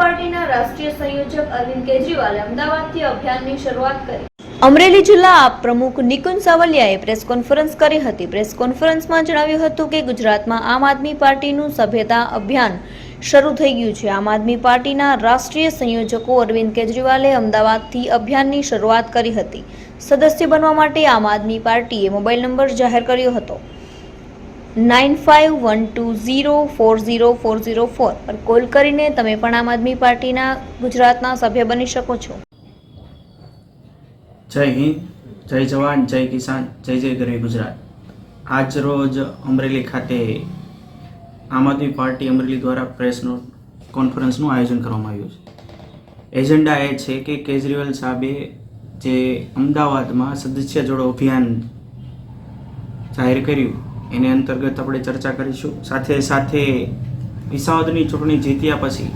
પાર્ટીના રાષ્ટ્રીય સંયોજક અરવિંદ કેજરીવાલે અમદાવાદથી અભિયાનની શરૂઆત કરી। અમરેલી જિલ્લા આપ પ્રમુખ નિકુંજ સાવલિયાએ પ્રેસ કોન્ફરન્સ કરી હતી। પ્રેસ કોન્ફરન્સમાં જણાવ્યું હતું કે ગુજરાતમાં આમ આદમી પાર્ટીનું સભ્યતા અભિયાન શરૂ થઈ ગયું છે। આમ આદમી પાર્ટીના રાષ્ટ્રીય સંયોજકો અરવિંદ કેજરીવાલે અમદાવાદથી અભિયાનની શરૂઆત કરી હતી। સદસ્ય બનવા માટે આમ આદમી પાર્ટીએ મોબાઈલ નંબર જાહેર કર્યો હતો 9512040404 પર કોલ કરીને તમે પણ આમ આદમી પાર્ટીના ગુજરાતના સભ્ય બની શકો છો। જય હિન્દ, જય જવાન, જય કિસાન, જય જય ગરવી ગુજરાત। આજ રોજ અમરેલી ખાતે આમ આદમી પાર્ટી અમરેલી દ્વારા પ્રેસ કોન્ફરન્સનું આયોજન કરવામાં આવ્યું છે। એજન્ડા એ છે કે કેજરીવાલ સાહેબે જે અમદાવાદમાં સદસ્ય જોડો અભિયાન જાહેર કર્યું એની અંતર્ગત આપણે ચર્ચા કરીશું। સાથે સાથે વિસાવદરની ચૂંટણી જીત્યા પછી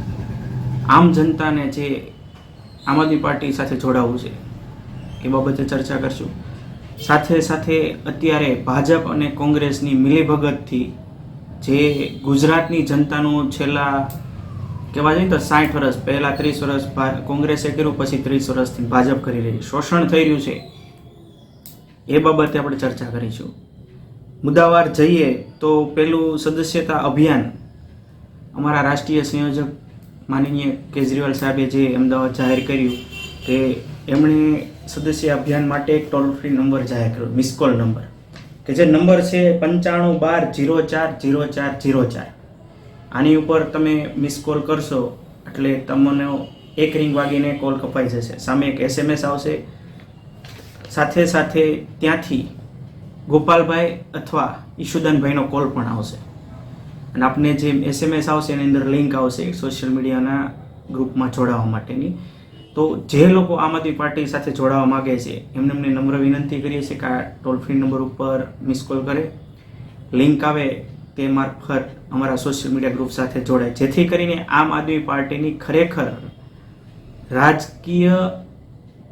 આમ જનતાને જે આમ આદમી પાર્ટી સાથે જોડાવવું છે એ બાબતે ચર્ચા કરશું। સાથે સાથે અત્યારે ભાજપ અને કોંગ્રેસની મિલીભગતથી જે ગુજરાતની જનતાનું છેલ્લા કહેવા જઈએ તો 60 વર્ષ પહેલાં 30 વર્ષ કોંગ્રેસે કર્યું, પછી 30 વર્ષથી ભાજપ કરી રહી શોષણ થઈ રહ્યું છે એ બાબતે આપણે ચર્ચા કરીશું। મુદ્દાવાર જઈએ તો પહેલું સદસ્યતા અભિયાન અમારા રાષ્ટ્રીય સંયોજક માનનીય કેજરીવાલ સાહેબે જે અમદાવાદ જાહેર કર્યું કે એમણે સદસ્ય અભિયાન માટે એક ટોલ ફ્રી નંબર જાહેર કર્યો, મિસ કોલ નંબર, કે જે નંબર છે 9512040404। આની ઉપર તમે મિસ કોલ કરશો એટલે તમને એક રિંગ વાગીને કોલ કપાઈ જશે, સામે એક SMS આવશે। સાથે સાથે ત્યાંથી ગોપાલભાઈ અથવા ઈશુદાનભાઈનો કોલ પણ આવશે અને આપને જે SMS આવશે એની અંદર લિંક આવશે સોશિયલ મીડિયાના ગ્રુપમાં જોડાવા માટેની। તો જે લોકો આમ આદમી પાર્ટી સાથે જોડાવા માગે છે એમને નમ્ર વિનંતી કરીએ છીએ કે આ ટોલ ફ્રી નંબર ઉપર મિસ કોલ કરે, લિંક આવે તે મારફત અમારા સોશિયલ મીડિયા ગ્રુપ સાથે જોડાય, જેથી કરીને આમ આદમી પાર્ટીની ખરેખર રાજકીય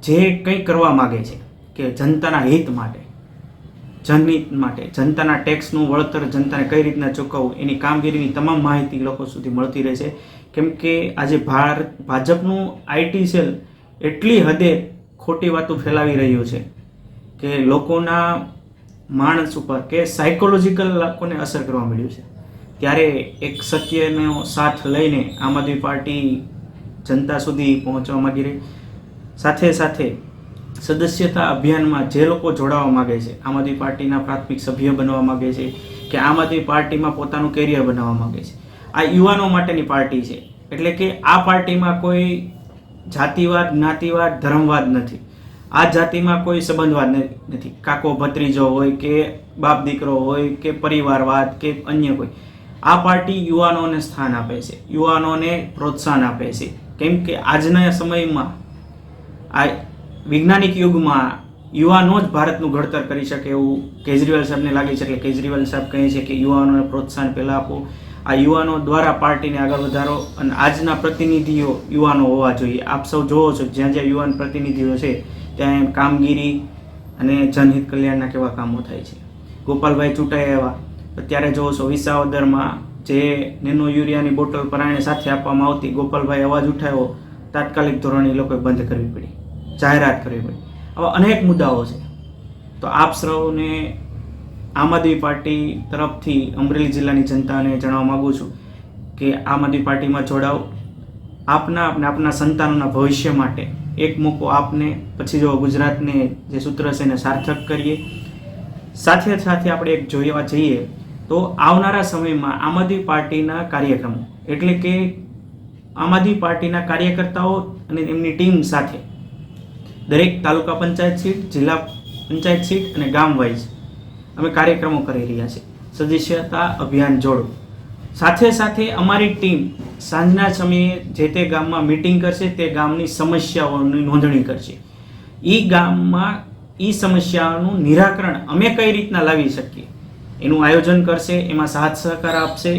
જે કંઈ કરવા માગે છે કે જનતાના હિત માટે, જનહિત માટે, જનતાના ટેક્સનું વળતર જનતાને કઈ રીતના ચૂકવવું એની કામગીરીની તમામ માહિતી લોકો સુધી મળતી રહે છે। કેમ કે આજે ભાજપનું આઈટી સેલ એટલી હદે ખોટી વાતો ફેલાવી રહ્યું છે કે લોકોના માણસ ઉપર કે સાયકોલોજીકલ લોકોને અસર કરવા મળ્યું છે। ત્યારે એક સત્યનો સાથ લઈને આમ આદમી પાર્ટી જનતા સુધી પહોંચવા માગી રહી। સાથે સાથે સદસ્યતા અભિયાનમાં જે લોકો જોડાવા માગે છે, આમ આદમી પાર્ટીના પ્રાથમિક સભ્ય બનવા માગે છે કે આમ આદમી પાર્ટીમાં પોતાનું કેરિયર બનાવવા માગે છે, આ યુવાનો માટેની પાર્ટી છે। એટલે કે આ પાર્ટીમાં કોઈ જાતિવાદ, જ્ઞાતિવાદ, ધર્મવાદ નથી। આ જાતિમાં કોઈ સંબંધવાદ નથી, કાકો ભત્રીજો હોય કે બાપ દીકરો હોય કે પરિવારવાદ કે અન્ય કોઈ। આ પાર્ટી યુવાનોને સ્થાન આપે છે, યુવાનોને પ્રોત્સાહન આપે છે। કેમ કે આજના સમયમાં આ વૈજ્ઞાનિક યુગમાં યુવાનો જ ભારતનું ઘડતર કરી શકે એવું કેજરીવાલ સાહેબને લાગે છે। એટલે કેજરીવાલ સાહેબ કહે છે કે યુવાનોને પ્રોત્સાહન પહેલાં આપો, આ યુવાનો દ્વારા પાર્ટીને આગળ વધારો અને આજના પ્રતિનિધિઓ યુવાનો હોવા જોઈએ। આપ સૌ જોવો છો જ્યાં જ્યાં યુવાન પ્રતિનિધિઓ છે ત્યાં કામગીરી અને જનહિત કલ્યાણના કેવા કામો થાય છે। ગોપાલભાઈ ચૂંટાઈ આવ્યા ત્યારે જોવો છો વિસાવદરમાં જે નેનો યુરિયાની બોટલ પરાયણે સાથે આપવામાં આવતી, ગોપાલભાઈ અવાજ ઉઠાવ્યો, તાત્કાલિક ધોરણે એ લોકોએ બંધ કરવી પડી, જાહેરાત કરવી પડી। આવા અનેક મુદ્દાઓ છે। તો આપ સૌને આમ આદમી પાર્ટી તરફથી અમરેલી જિલ્લાની જનતાને જણાવવા માગું છું કે આમ આદમી પાર્ટીમાં જોડાઓ, આપના અને આપના સંતાનોના ભવિષ્ય માટે એક મોકો આપને, પછી જો ગુજરાતને જે સૂત્ર છે એને સાર્થક કરીએ। સાથે સાથે આપણે એક જોવા જઈએ તો આવનારા સમયમાં આમ આદમી પાર્ટીના કાર્યક્રમો, એટલે કે આમ આદમી પાર્ટીના કાર્યકર્તાઓ અને એમની ટીમ સાથે દરેક તાલુકા પંચાયત સીટ, જિલ્લા પંચાયત સીટ અને ગામ વાઇઝ અમે કાર્યક્રમો કરી રહ્યા છીએ। સદસ્યતા અભિયાન જોડો। સાથે સાથે અમારી ટીમ સાંજના સમયે જે તે ગામમાં મિટિંગ કરશે, તે ગામની સમસ્યાઓની નોંધણી કરશે। એ ગામમાં એ સમસ્યાઓનું નિરાકરણ અમે કઈ રીતના લાવી શકીએ એનું આયોજન કરશે, એમાં સાથ સહકાર આપશે।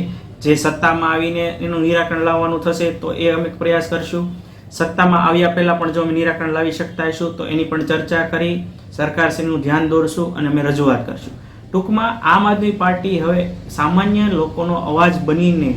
જે સત્તામાં આવીને એનું નિરાકરણ લાવવાનું થશે તો એ અમે પ્રયાસ કરશું। સત્તામાં આવ્યા પહેલાં પણ જો અમે નિરાકરણ લાવી શકતા હશું તો એની પણ ચર્ચા કરી સરકારશ્રીનું ધ્યાન દોરશું અને અમે રજૂઆત કરશું। ટૂંકમાં આમ આદમી પાર્ટી હવે સામાન્ય લોકોનો અવાજ બનીને